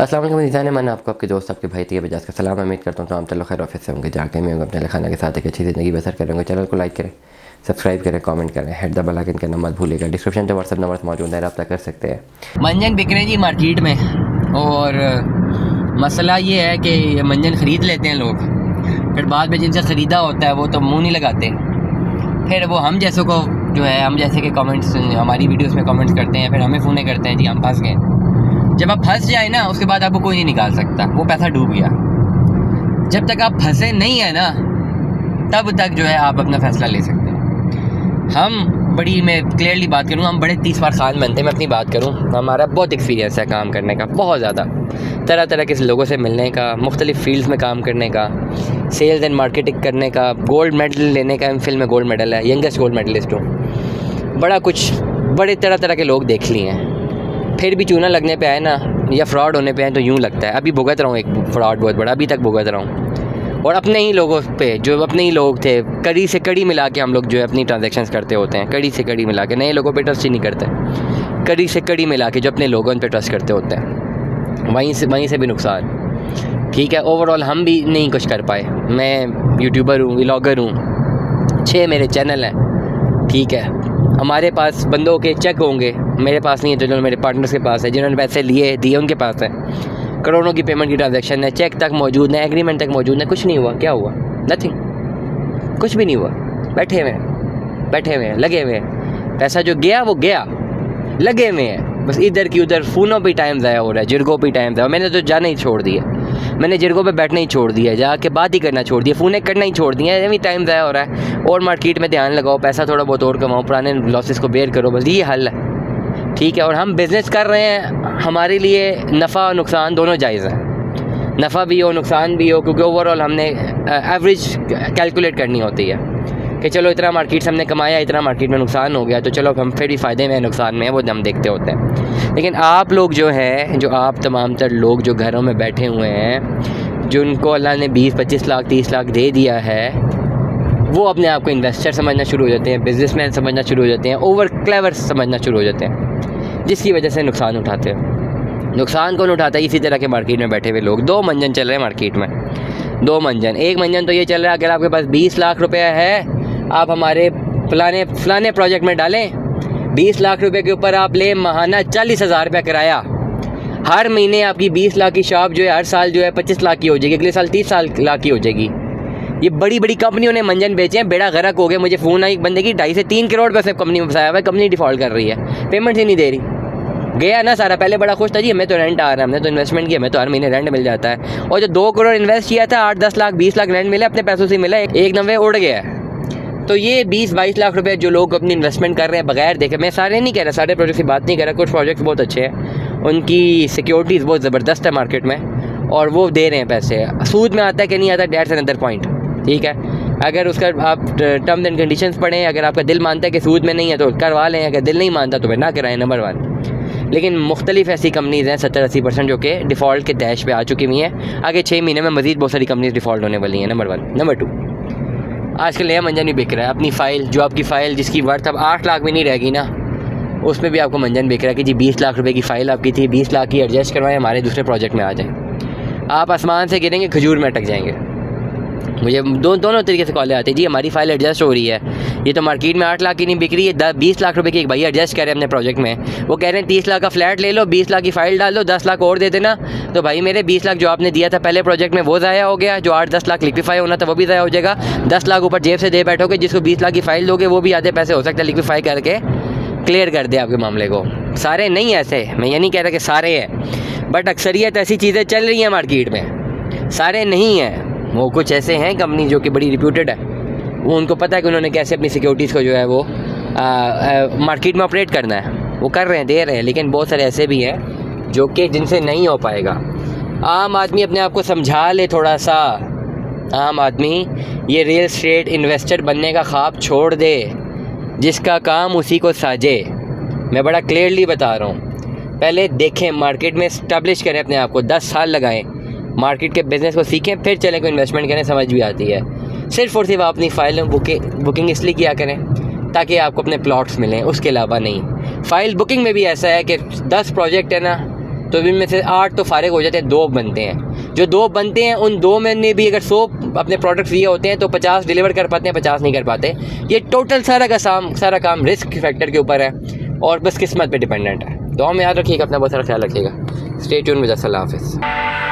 अस्सलाम वालेकुम नीज़ान है। मैंने आपको आपके दोस्त आपके भाई तैयब एजाज का सलाम। उम्मीद करता हूँ तो आम तल्लो खैर ऑफिस से होंगे, जाके मैं अपने खाना के साथ एक अच्छी ज़िंदगी बसर करेंगे। चैनल को लाइक करें, सब्सक्राइब करें, कमेंट करें, हेड द बेल आइकन करना मत भूलिएगा। डिस्क्रिप्शन में व्हाट्सअप नंबर मौजूद है, रब्ता कर सकते हैं। मंजन बिक रहे हैं जी मार्केट में। और मसला ये है कि ये मंजन ख़रीद लेते हैं लोग, फिर बाद में जिनसे ख़रीदा होता है वो तो मुंह नहीं लगाते। फिर वो हम जैसों को जो है, हम जैसे कि कमेंट्स हमारी वीडियोस में कमेंट्स करते हैं, फिर हमें फ़ोन करते हैं जी हम फंस गए। जब आप फंस जाए ना, उसके बाद आपको कोई नहीं निकाल सकता, वो पैसा डूब गया। जब तक आप फंसे नहीं है ना, तब तक जो है आप अपना फ़ैसला ले सकते हैं। मैं क्लियरली बात करूँ, हम बड़े 30 बार खान बनते हैं। मैं अपनी बात करूँ, हमारा बहुत एक्सपीरियंस है काम करने का, बहुत ज़्यादा, तरह तरह के लोगों से मिलने का, मुख्तलिफ़ फील्ड्स में काम करने का, सेल्स एंड मार्केटिंग करने का, गोल्ड मेडल लेने का। एमफिल में गोल्ड मेडल है, यंगेस्ट गोल्ड मेडलिस्ट हूँ। बड़ा कुछ, बड़े तरह तरह के लोग देख लिए हैं। फिर भी चूना लगने पे आए ना, या फ्रॉड होने पे आए तो यूँ लगता है अभी भुगत रहा हूँ एक फ्रॉड बहुत बड़ा, अभी तक भुगत रहा हूँ। और अपने ही लोगों पे, जो अपने ही लोग थे, कड़ी से कड़ी मिला के हम लोग जो है अपनी ट्रांजैक्शंस करते होते हैं। कड़ी से कड़ी मिला के, नए लोगों पे ट्रस्ट ही नहीं करते। कड़ी से कड़ी मिला के जो अपने लोगों पे ट्रस्ट करते होते हैं, वहीं से भी नुकसान। ठीक है, ओवरऑल हम भी नहीं कुछ कर पाए। मैं यूट्यूबर हूँ, व्लॉगर हूँ, 6 मेरे चैनल हैं। ठीक है, हमारे पास बंदों के चेक होंगे, मेरे पास नहीं है, जो मेरे पार्टनर्स के पास है, जिन्होंने पैसे दिए उनके पास है। करोड़ों की पेमेंट की ट्रांजैक्शन है, चेक तक मौजूद है, एग्रीमेंट तक मौजूद है। कुछ नहीं हुआ। क्या हुआ? नथिंग, कुछ भी नहीं हुआ। बैठे हुए हैं, लगे हुए हैं। पैसा जो गया वो गया, लगे हुए हैं बस इधर की उधर। फ़ोनों पे टाइम ज़ाया हो रहा है, जिरगों पे टाइम ज़ाया। मैंने तो जाना ही छोड़ दिया, मैंने जिरगों पे बैठना ही छोड़ दिया, जाके बात ही करना छोड़ दिया, फ़ोनें करना ही छोड़ दिया। अभी टाइम ज़ाया हो रहा है। और मार्केट में ध्यान लगाओ, पैसा थोड़ा बहुत और कमाओ, पुराने लॉसेस को बेयर करो, बस ये हल है। ठीक है, और हम बिज़नेस कर रहे हैं, हमारे लिए नफ़ा और नुकसान दोनों जायज़ है। नफ़ा भी हो, नुकसान भी हो, क्योंकि ओवरऑल हमने एवरेज कैलकुलेट करनी होती है कि चलो इतना मार्केट से हमने कमाया, इतना मार्केट में नुकसान हो गया, तो चलो हम फिर भी फ़ायदे में, नुकसान में, वो हम देखते होते हैं। लेकिन आप लोग जो हैं, जो आप तमाम तर लोग जो घरों में बैठे हुए हैं, जो उनको अल्लाह ने 20-25 लाख 30 लाख दे दिया है, वो अपने आप को इन्वेस्टर समझना शुरू हो जाते हैं, बिजनेसमैन समझना शुरू हो जाते हैं, ओवर क्लेवर समझना शुरू हो जाते हैं, जिसकी वजह से नुकसान उठाते हैं। नुकसान कौन उठाता है? इसी तरह के मार्केट में बैठे हुए लोग। 2 मंजन चल रहे हैं मार्केट में, 2 मंजन। एक मंजन तो ये चल रहा है, अगर आपके पास 20 लाख रुपया है, आप हमारे फलाने प्रोजेक्ट में डालें, 20 लाख रुपए के ऊपर आप ले माहाना 40,000 रुपया किराया। हर महीने आपकी 20 लाख की शॉप जो है हर साल जो है 25 लाख की हो जाएगी, अगले साल 30 लाख की हो जाएगी। ये बड़ी बड़ी कंपनियों ने मंजन बेचे हैं, बेड़ा गर्क हो गया। मुझे फ़ोन आई एक बंदे की, 2.5 से 3 करोड़ पैसे कंपनी में फंसाया हुआ है, कंपनी डिफ़ॉल्ट कर रही है, पेमेंट ही नहीं दे रही। गया ना सारा। पहले बड़ा खुश था जी, हमें तो रेंट आ रहा है, हमने तो इन्वेस्टमेंट किया, हमें तो हर महीने रेंट मिल जाता है। और जो 2 करोड़ इन्वेस्ट किया था, 8-10 लाख 20 लाख रेंट मिला, अपने पैसों से मिला, एक नंबर उड़ गया है। तो ये 20-22 लाख रुपए जो लोग अपनी इन्वेस्टमेंट कर रहे हैं बगैर देखे, मैं सारे नहीं कह रहा, सारे प्रोजेक्ट की बात नहीं कर रहा, कुछ प्रोजेक्ट्स बहुत अच्छे हैं, उनकी सिक्योरिटीज़ बहुत ज़बरदस्त है मार्केट में, और वो दे रहे हैं पैसे। सूद में आता है कि नहीं आता, डेट्स एंड अदर पॉइंट। ठीक है, अगर उसका आप टर्म्स एंड कंडीशंस पढ़ें, अगर आपका दिल मानता है कि सूद में नहीं है तो करवा लें, अगर दिल नहीं मानता तो फिर ना कराएं, नंबर 1। लेकिन मुख्तलिफ ऐसी कंपनीज़ हैं 70-80% जो कि डिफ़ॉल्ट के तहश पे आ चुकी हुई हैं। आगे 6 महीने में मज़ीद बहुत सारी कंपनीज डिफ़ॉल्ट होने वाली हैं, नंबर 1। नंबर 2, आजकल नया मंजन भी बिक रहा है। अपनी फ़ाइल, जो आपकी फ़ाइल जिसकी वर्थ अब 8 लाख में नहीं रहेगी ना, उसमें भी आपको मंजन बिक रहा है कि जी 20 लाख रुपए की फ़ाइल आपकी थी, 20 लाख की एडजस्ट करवाएं, हमारे दूसरे प्रोजेक्ट में आ जाएँ। आप आसमान से गिरेंगे, खजूर में अटक जाएंगे। मुझे दोनों तरीके से कॉलें आती है जी, हमारी फ़ाइल एडजस्ट हो रही है, ये तो मार्केट में 8 लाख की नहीं बिक रही है, 20 लाख रुपए की एक भाई एडजस्ट कर रहे हैं अपने प्रोजेक्ट में। वो कह रहे हैं 30 लाख का फ्लैट ले लो, 20 लाख की फ़ाइल डाल दो, 10 लाख और दे देना। तो भाई मेरे 20 लाख जो आपने दिया था पहले प्रोजेक्ट में वो ज़ाया हो गया, जो 8-10 लाख लिक्विफाई होना था वो भी ज़ाया हो जाएगा। 10 लाख ऊपर जेब से दे बैठोगे, जिसको 20 लाख की फ़ाइल दोगे वो भी आधे पैसे हो सकता है लिक्विफाई करके क्लियर कर दे आपके मामले को। सारे नहीं ऐसे, मैं ये नहीं कह रहा कि सारे हैं, बट अक्सरियत ऐसी चीज़ें चल रही हैं मार्केट में, सारे नहीं हैं। वो कुछ ऐसे हैं कंपनी जो कि बड़ी रिप्यूटेड है, वो उनको पता है कि उन्होंने कैसे अपनी सिक्योरिटीज़ को जो है वो मार्केट में ऑपरेट करना है, वो कर रहे हैं, दे रहे हैं। लेकिन बहुत सारे ऐसे भी हैं जो कि जिनसे नहीं हो पाएगा। आम आदमी अपने आप को समझा ले थोड़ा सा, आम आदमी ये रियल एस्टेट इन्वेस्टर बनने का ख्वाब छोड़ दे, जिसका काम उसी को साजे। मैं बड़ा क्लियरली बता रहा हूँ, पहले देखें, मार्केट में इस्टेब्लिश करें अपने आप को, 10 साल लगाएं, मार्केट के बिज़नेस को सीखें, फिर चलें, कोई इन्वेस्टमेंट करें, समझ भी आती है। सिर्फ़ और सिर्फ आप अपनी फ़ाइल बुकिंग इसलिए किया करें ताकि आपको अपने प्लॉट्स मिलें, उसके अलावा नहीं। फ़ाइल बुकिंग में भी ऐसा है कि 10 प्रोजेक्ट है ना, तो इनमें से 8 तो फारिग हो जाते हैं, 2 बनते हैं। जो 2 बनते हैं उन 2 में ने भी अगर 100 अपने प्रोडक्ट्स दिए होते हैं तो 50 डिलीवर कर पाते हैं, 50 नहीं कर पाते। ये टोटल सारा काम रिस्क फैक्टर के ऊपर है और बस किस्मत पे डिपेंडेंट है। दुआ में याद रखिएगा, अपना बहुत सारा ख्याल रखिएगा। Stay tune with us. अल्लाह हाफ़िज़।